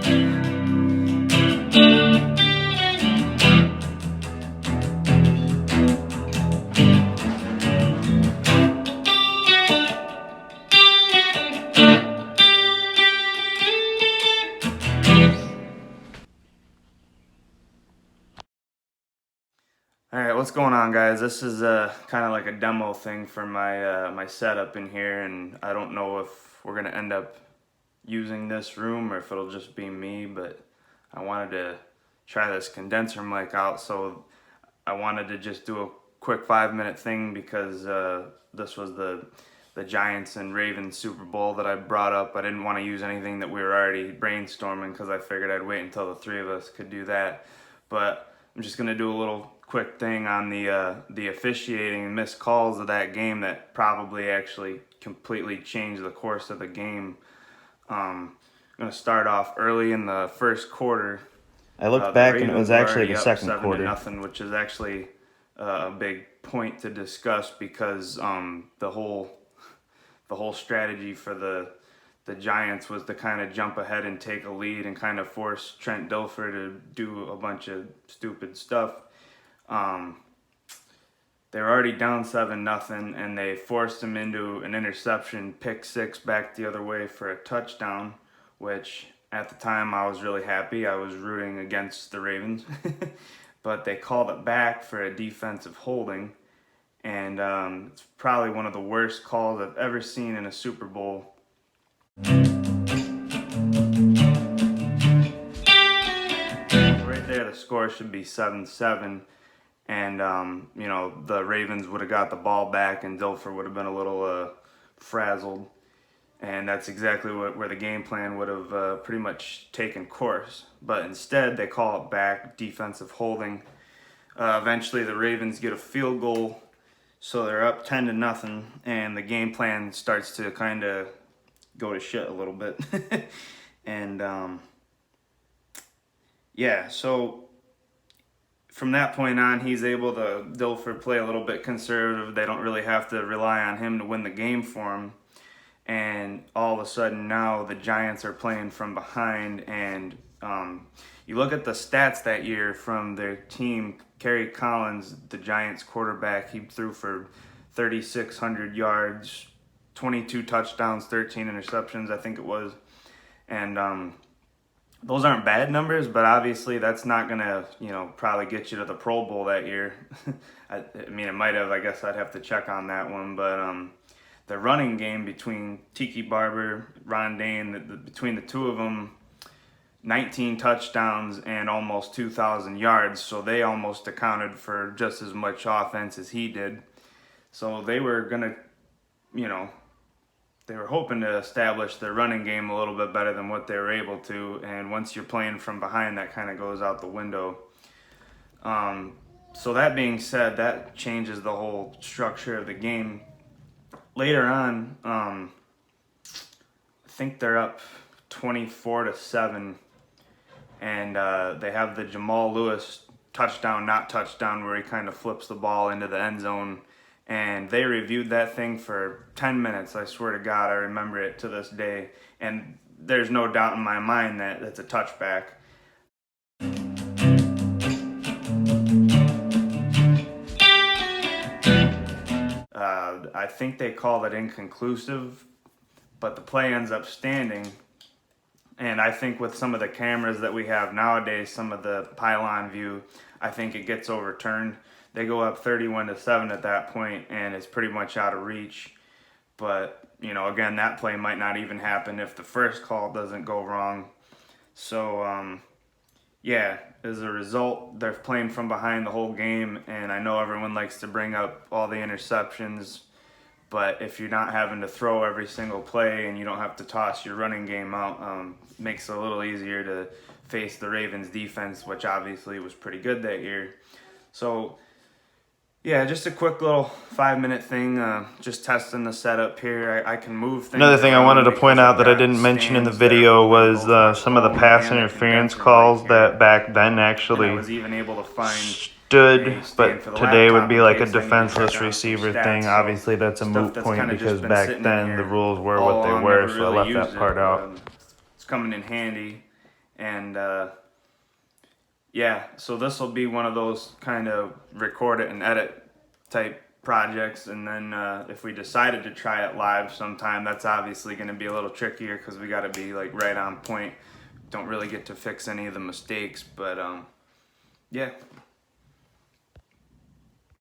Alright, what's going on, guys? This is kind of like a demo thing for my setup in here, and I don't know if we're gonna end up using this room or if it'll just be me, but I wanted to try this condenser mic out, so I wanted to just do a quick 5-minute thing because this was the Giants and Ravens Super Bowl that I brought up. I didn't want to use anything that we were already brainstorming because I figured I'd wait until the three of us could do that. But I'm just gonna do a little quick thing on the officiating missed calls of that game that probably actually completely changed the course of the game. I'm gonna start off early in the first quarter. I looked back and it was actually the second 7-0, which is actually a big point to discuss because the whole strategy for the Giants was to kind of jump ahead and take a lead and kind of force Trent Dilfer to do a bunch of stupid stuff. They were already down 7-0, and they forced him into an interception, pick six back the other way for a touchdown, which at the time I was really happy. I was rooting against the Ravens, but they called it back for a defensive holding, and it's probably one of the worst calls I've ever seen in a Super Bowl. Right there, the score should be 7-7. And, you know, the Ravens would have got the ball back and Dilfer would have been a little frazzled. And that's exactly where the game plan would have pretty much taken course. But instead, they call it back, defensive holding. Eventually, the Ravens get a field goal, so they're up 10-0, and the game plan starts to kind of go to shit a little bit. And, yeah, so from that point on, he's able to, Dilfer, play a little bit conservative. They don't really have to rely on him to win the game for him. And all of a sudden now the Giants are playing from behind. And you look at the stats that year from their team. Kerry Collins, the Giants quarterback, he threw for 3,600 yards, 22 touchdowns, 13 interceptions, I think it was. And those aren't bad numbers, but obviously that's not going to, you know, probably get you to the Pro Bowl that year. I mean, it might have. I guess I'd have to check on that one. But the running game between Tiki Barber, Ron Dayne, between the two of them, 19 touchdowns and almost 2,000 yards. So they almost accounted for just as much offense as he did. So they were going to, you know, they were hoping to establish their running game a little bit better than what they were able to, and once you're playing from behind, that kind of goes out the window. So that being said, that changes the whole structure of the game. Later on, I think they're up 24-7, and they have the Jamal Lewis touchdown, not touchdown, where he kind of flips the ball into the end zone. And they reviewed that thing for 10 minutes. I swear to God, I remember it to this day. And there's no doubt in my mind that it's a touchback. I think they called it inconclusive, but the play ends up standing. And I think with some of the cameras that we have nowadays, some of the pylon view, I think it gets overturned. They go up 31-7 at that point, and it's pretty much out of reach. But, you know, again, that play might not even happen if the first call doesn't go wrong. So, yeah, as a result, they're playing from behind the whole game, and I know everyone likes to bring up all the interceptions, but if you're not having to throw every single play and you don't have to toss your running game out, it makes it a little easier to face the Ravens defense, which obviously was pretty good that year. So, yeah, just a quick little 5-minute thing, just testing the setup here. I can move things. Another thing I wanted to point out that I didn't mention in the video was some of the pass interference calls that back then actually stood, but today would be like a defenseless receiver thing. Obviously, that's a moot point because back then the rules were what they were, so I left that part out. It's coming in handy. And yeah, so this will be one of those kind of record it and edit type projects. And then if we decided to try it live sometime, that's obviously going to be a little trickier because we got to be like right on point. Don't really get to fix any of the mistakes, but yeah.